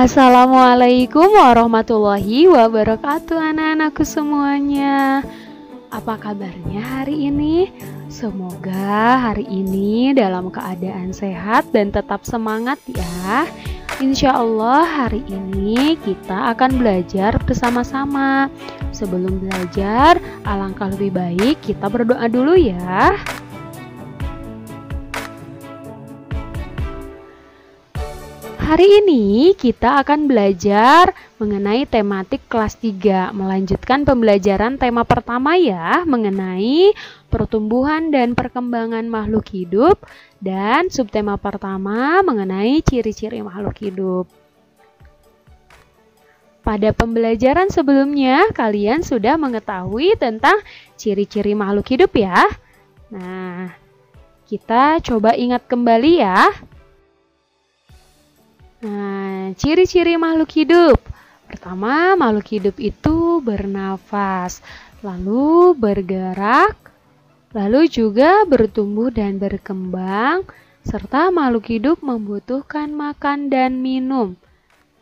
Assalamualaikum warahmatullahi wabarakatuh anak-anakku semuanya. Apa kabarnya hari ini? Semoga hari ini dalam keadaan sehat dan tetap semangat ya. Insya Allah hari ini kita akan belajar bersama-sama. Sebelum belajar, alangkah lebih baik kita berdoa dulu ya. Hari ini kita akan belajar mengenai tematik kelas 3, melanjutkan pembelajaran tema pertama ya, mengenai pertumbuhan dan perkembangan makhluk hidup, dan subtema pertama mengenai ciri-ciri makhluk hidup. Pada pembelajaran sebelumnya, kalian sudah mengetahui tentang ciri-ciri makhluk hidup ya. Nah, kita coba ingat kembali ya. Nah, ciri-ciri makhluk hidup. Pertama, makhluk hidup itu bernafas, lalu bergerak, lalu juga bertumbuh dan berkembang, serta makhluk hidup membutuhkan makan dan minum.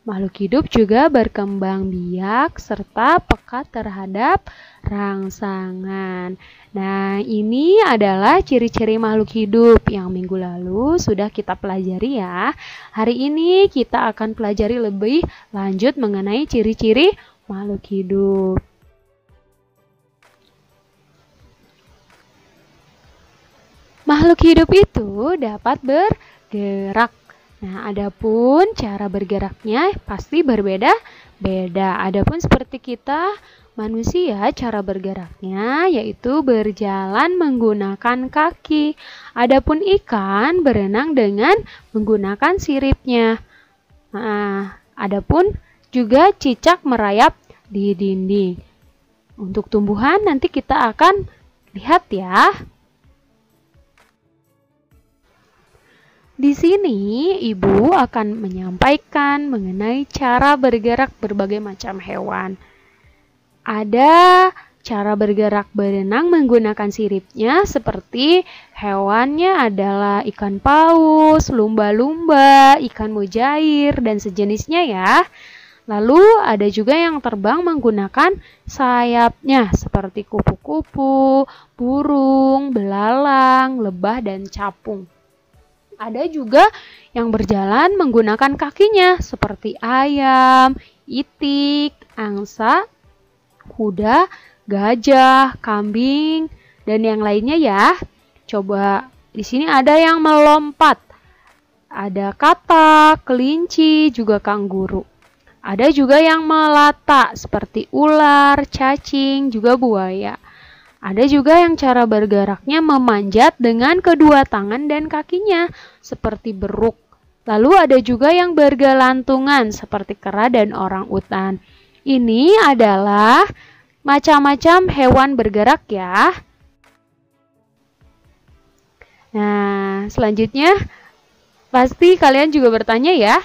Makhluk hidup juga berkembang biak serta peka terhadap rangsangan. Nah, ini adalah ciri-ciri makhluk hidup yang minggu lalu sudah kita pelajari ya. Hari ini kita akan pelajari lebih lanjut mengenai ciri-ciri makhluk hidup. Makhluk hidup itu dapat bergerak. Nah, adapun cara bergeraknya pasti berbeda-beda. Adapun seperti kita manusia, cara bergeraknya yaitu berjalan menggunakan kaki. Adapun ikan berenang dengan menggunakan siripnya. Nah, adapun juga cicak merayap di dinding. Untuk tumbuhan nanti kita akan lihat ya. Di sini, Ibu akan menyampaikan mengenai cara bergerak berbagai macam hewan. Ada cara bergerak berenang menggunakan siripnya seperti hewannya adalah ikan paus, lumba-lumba, ikan mujair, dan sejenisnya ya. Lalu ada juga yang terbang menggunakan sayapnya seperti kupu-kupu, burung, belalang, lebah, dan capung. Ada juga yang berjalan menggunakan kakinya seperti ayam, itik, angsa, kuda, gajah, kambing, dan yang lainnya ya. Coba di sini ada yang melompat. Ada katak, kelinci, juga kanguru. Ada juga yang melata seperti ular, cacing, juga buaya. Ada juga yang cara bergeraknya memanjat dengan kedua tangan dan kakinya seperti beruk. Lalu ada juga yang bergelantungan seperti kera dan orang utan. Ini adalah macam-macam hewan bergerak ya. Nah, selanjutnya pasti kalian juga bertanya ya,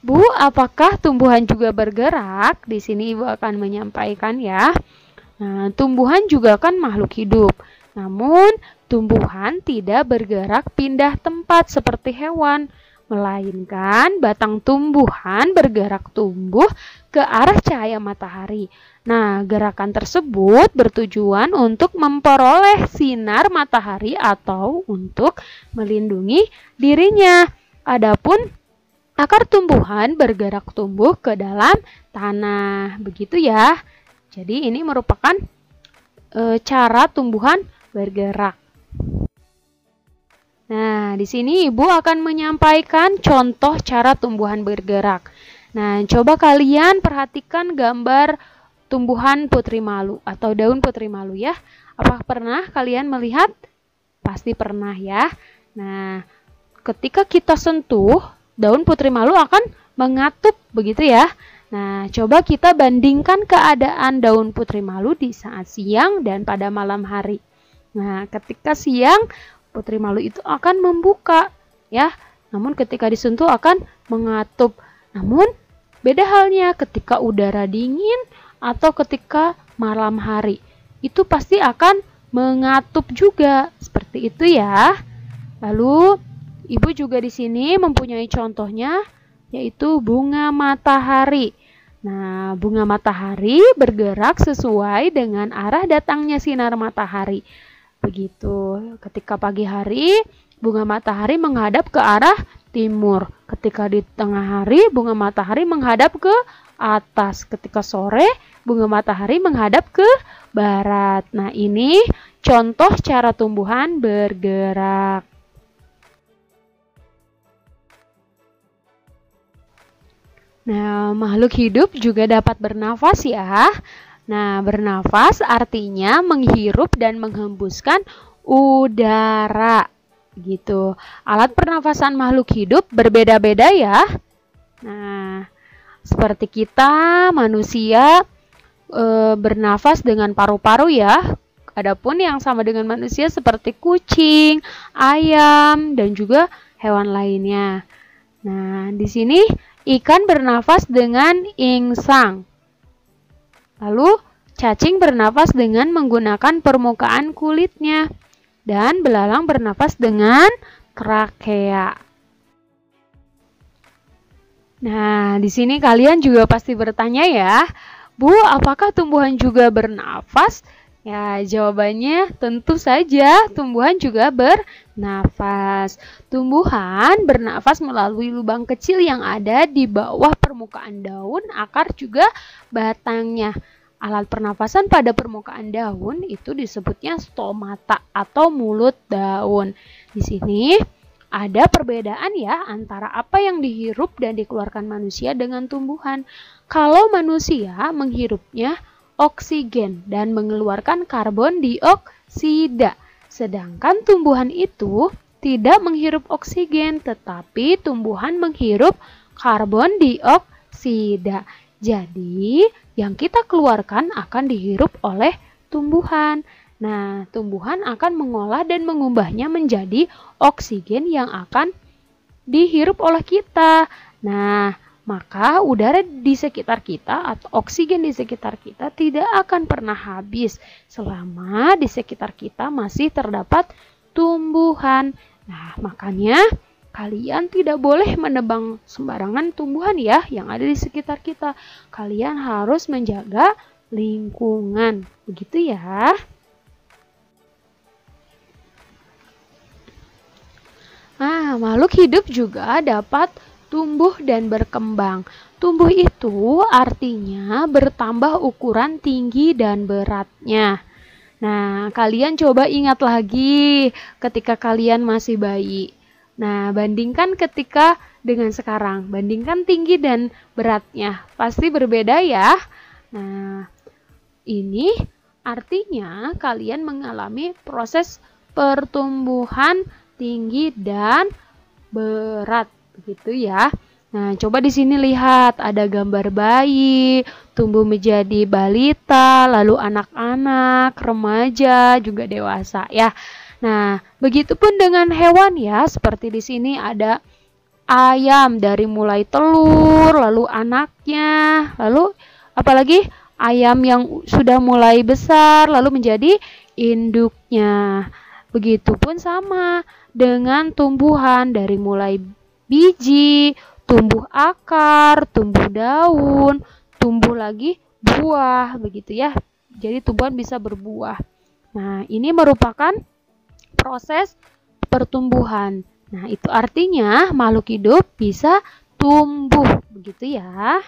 Bu, apakah tumbuhan juga bergerak? Di sini Ibu akan menyampaikan ya. Nah, tumbuhan juga kan makhluk hidup. Namun, tumbuhan tidak bergerak pindah tempat seperti hewan, melainkan batang tumbuhan bergerak tumbuh ke arah cahaya matahari. Nah, gerakan tersebut bertujuan untuk memperoleh sinar matahari atau untuk melindungi dirinya. Adapun akar tumbuhan bergerak tumbuh ke dalam tanah. Begitu ya. Jadi ini merupakan cara tumbuhan bergerak. Nah, di sini Ibu akan menyampaikan contoh cara tumbuhan bergerak. Nah, coba kalian perhatikan gambar tumbuhan putri malu atau daun putri malu ya. Apakah pernah kalian melihat? Pasti pernah ya. Nah, ketika kita sentuh, daun putri malu akan mengatup begitu ya. Nah, coba kita bandingkan keadaan daun putri malu di saat siang dan pada malam hari. Nah, ketika siang, putri malu itu akan membuka, ya. Namun ketika disentuh akan mengatup. Namun, beda halnya ketika udara dingin atau ketika malam hari. Itu pasti akan mengatup juga. Seperti itu ya. Lalu, Ibu juga di sini mempunyai contohnya. yaitu bunga matahari. Nah, bunga matahari bergerak sesuai dengan arah datangnya sinar matahari. Begitu, ketika pagi hari, bunga matahari menghadap ke arah timur. Ketika di tengah hari, bunga matahari menghadap ke atas. Ketika sore, bunga matahari menghadap ke barat. Nah, ini contoh cara tumbuhan bergerak. Nah, makhluk hidup juga dapat bernafas ya. Nah, bernafas artinya menghirup dan menghembuskan udara. Gitu. Alat pernafasan makhluk hidup berbeda-beda ya. Nah, seperti kita manusia bernafas dengan paru-paru ya. Adapun yang sama dengan manusia seperti kucing, ayam, dan juga hewan lainnya. Nah, di sini ikan bernafas dengan insang. Lalu, cacing bernafas dengan menggunakan permukaan kulitnya. Dan belalang bernafas dengan trakea. Nah, di sini kalian juga pasti bertanya ya, Bu, apakah tumbuhan juga bernafas? Ya, jawabannya tentu saja tumbuhan juga bernafas. Tumbuhan bernafas melalui lubang kecil yang ada di bawah permukaan daun, akar juga batangnya. Alat pernafasan pada permukaan daun itu disebutnya stomata atau mulut daun. Di sini ada perbedaan ya antara apa yang dihirup dan dikeluarkan manusia dengan tumbuhan. Kalau manusia menghirupnya oksigen dan mengeluarkan karbon dioksida. Sedangkan tumbuhan itu tidak menghirup oksigen, tetapi tumbuhan menghirup karbon dioksida. Jadi, yang kita keluarkan akan dihirup oleh tumbuhan. Nah, tumbuhan akan mengolah dan mengubahnya menjadi oksigen yang akan dihirup oleh kita. Nah, maka udara di sekitar kita atau oksigen di sekitar kita tidak akan pernah habis selama di sekitar kita masih terdapat tumbuhan. Nah, makanya kalian tidak boleh menebang sembarangan tumbuhan ya yang ada di sekitar kita. Kalian harus menjaga lingkungan. Begitu ya. Nah, makhluk hidup juga dapat tumbuh dan berkembang. Tumbuh itu artinya bertambah ukuran tinggi dan beratnya. Nah, kalian coba ingat lagi ketika kalian masih bayi. Nah, bandingkan ketika dengan sekarang. Bandingkan tinggi dan beratnya. Pasti berbeda ya. Nah, ini artinya kalian mengalami proses pertumbuhan tinggi dan berat. Begitu ya. Nah, coba di sini lihat ada gambar bayi, tumbuh menjadi balita, lalu anak-anak, remaja, juga dewasa ya. Nah, begitupun dengan hewan ya, seperti di sini ada ayam dari mulai telur, lalu anaknya, lalu apalagi ayam yang sudah mulai besar, lalu menjadi induknya. Begitupun sama dengan tumbuhan dari mulai biji, tumbuh akar, tumbuh daun, tumbuh lagi buah, begitu ya. Jadi tumbuhan bisa berbuah. Nah, ini merupakan proses pertumbuhan. Nah, itu artinya makhluk hidup bisa tumbuh, begitu ya.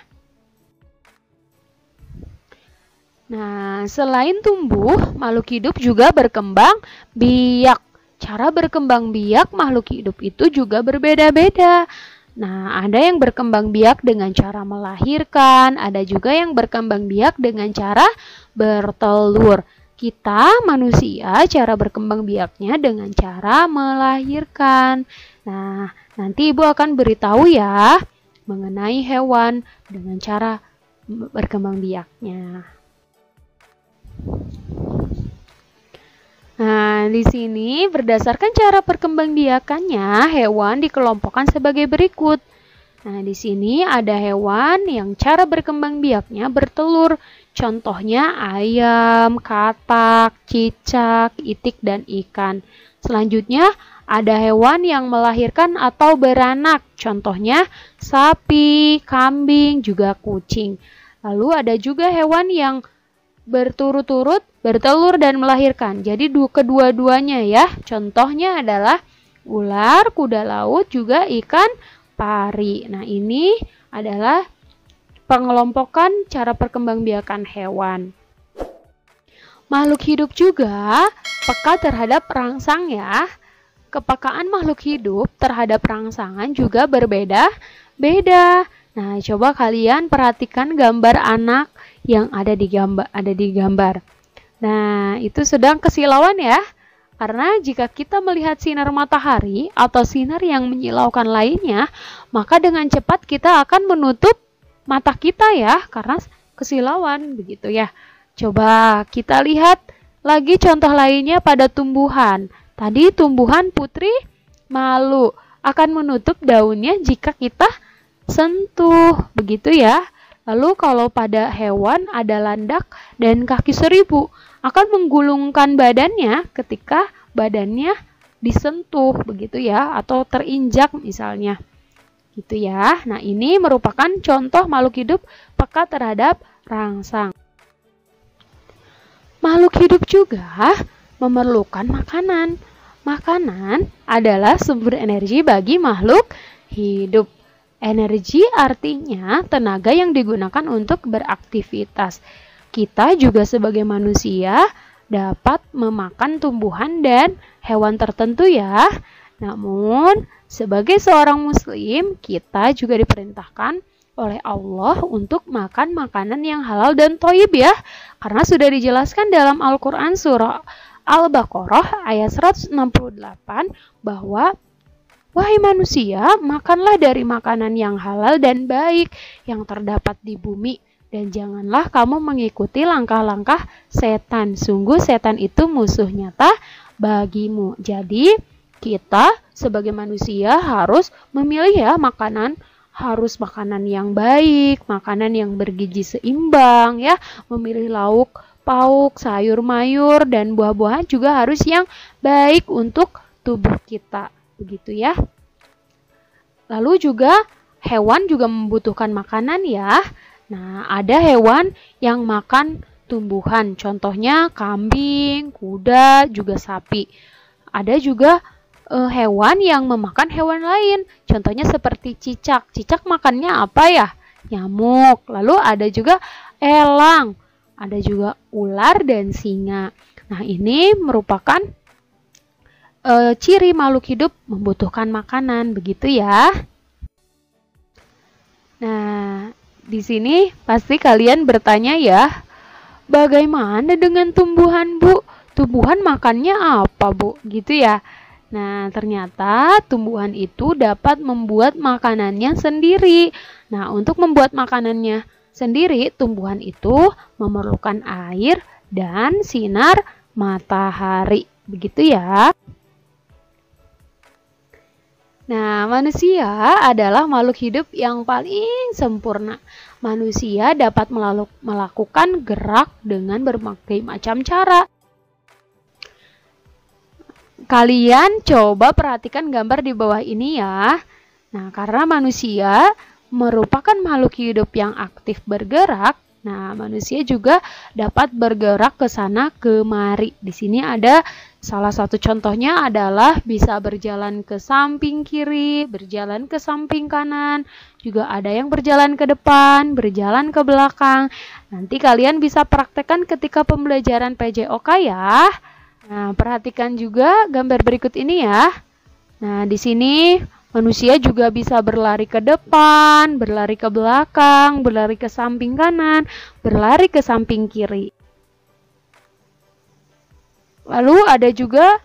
Nah, selain tumbuh, makhluk hidup juga berkembang biak. Cara berkembang biak makhluk hidup itu juga berbeda-beda. Nah, ada yang berkembang biak dengan cara melahirkan, ada juga yang berkembang biak dengan cara bertelur. Kita manusia cara berkembang biaknya dengan cara melahirkan. Nah, nanti Ibu akan beritahu ya mengenai hewan dengan cara berkembang biaknya. Nah, di sini berdasarkan cara perkembangbiakannya, hewan dikelompokkan sebagai berikut. Nah, di sini ada hewan yang cara berkembang biaknya bertelur. Contohnya ayam, katak, cicak, itik, dan ikan. Selanjutnya Ada hewan yang melahirkan atau beranak, contohnya sapi, kambing, juga kucing. Lalu ada juga hewan yang berturut-turut bertelur dan melahirkan. Jadi kedua-duanya ya. Contohnya adalah ular, kuda laut, juga ikan pari. Nah, ini adalah pengelompokan cara perkembangbiakan hewan. Makhluk hidup juga peka terhadap rangsang ya. Kepekaan makhluk hidup terhadap rangsangan juga berbeda-beda. Nah, coba kalian perhatikan gambar anak yang ada di gambar. Nah, itu sedang kesilauan ya. Karena jika kita melihat sinar matahari atau sinar yang menyilaukan lainnya, maka dengan cepat kita akan menutup mata kita ya, karena kesilauan begitu ya. Coba kita lihat lagi contoh lainnya pada tumbuhan. Tadi tumbuhan putri malu akan menutup daunnya jika kita sentuh, begitu ya. Lalu kalau pada hewan ada landak dan kaki 1000, akan menggulungkan badannya ketika badannya disentuh, begitu ya, atau terinjak misalnya. Gitu ya. Nah, ini merupakan contoh makhluk hidup peka terhadap rangsang. Makhluk hidup juga memerlukan makanan. Makanan adalah sumber energi bagi makhluk hidup. Energi artinya tenaga yang digunakan untuk beraktivitas. Kita juga sebagai manusia dapat memakan tumbuhan dan hewan tertentu ya. Namun, sebagai seorang muslim, kita juga diperintahkan oleh Allah untuk makan makanan yang halal dan thayyib ya. Karena sudah dijelaskan dalam Al-Quran surah Al-Baqarah ayat 168 bahwa wahai manusia, makanlah dari makanan yang halal dan baik yang terdapat di bumi, dan janganlah kamu mengikuti langkah-langkah setan. Sungguh setan itu musuh nyata bagimu. Jadi kita sebagai manusia harus memilih ya makanan, harus makanan yang baik, makanan yang bergizi seimbang ya, memilih lauk pauk, sayur mayur, dan buah-buahan juga harus yang baik untuk tubuh kita. Begitu ya. Lalu juga hewan juga membutuhkan makanan ya. Nah, ada hewan yang makan tumbuhan, contohnya kambing, kuda, juga sapi. Ada juga hewan yang memakan hewan lain, contohnya seperti cicak. Cicak makannya apa ya? Nyamuk. Lalu ada juga elang, ada juga ular dan singa. Nah, ini merupakan ciri makhluk hidup membutuhkan makanan, begitu ya. Nah, di sini pasti kalian bertanya ya, bagaimana dengan tumbuhan, Bu? Tumbuhan makannya apa, Bu? Gitu ya. Nah, ternyata tumbuhan itu dapat membuat makanannya sendiri. Nah, untuk membuat makanannya sendiri, tumbuhan itu memerlukan air dan sinar matahari. Begitu ya. Nah, manusia adalah makhluk hidup yang paling sempurna. Manusia dapat melakukan gerak dengan berbagai macam cara. Kalian coba perhatikan gambar di bawah ini ya. Nah, karena manusia merupakan makhluk hidup yang aktif bergerak, nah manusia juga dapat bergerak ke sana kemari. Di sini ada salah satu contohnya adalah bisa berjalan ke samping kiri, berjalan ke samping kanan, juga ada yang berjalan ke depan, berjalan ke belakang. Nanti kalian bisa praktekkan ketika pembelajaran PJOK ya. Nah, perhatikan juga gambar berikut ini ya. Nah, di sini manusia juga bisa berlari ke depan, berlari ke belakang, berlari ke samping kanan, berlari ke samping kiri. Lalu ada juga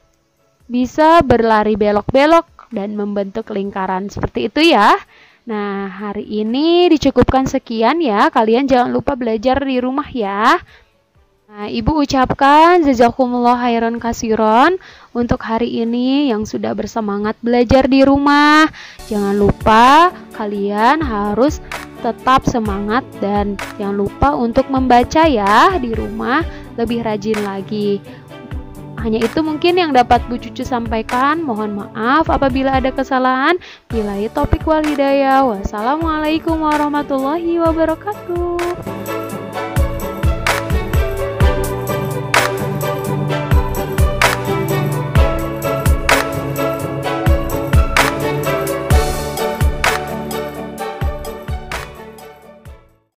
bisa berlari belok-belok dan membentuk lingkaran seperti itu ya. Nah, hari ini dicukupkan sekian ya. Kalian jangan lupa belajar di rumah ya. Nah, Ibu ucapkan jazakumullah khairan katsiran untuk hari ini yang sudah bersemangat belajar di rumah. Jangan lupa kalian harus tetap semangat dan jangan lupa untuk membaca ya di rumah, lebih rajin lagi. Hanya itu mungkin yang dapat Bu Cucu sampaikan. Mohon maaf apabila ada kesalahan. Billahi taufiq wal hidayah. Wassalamualaikum warahmatullahi wabarakatuh.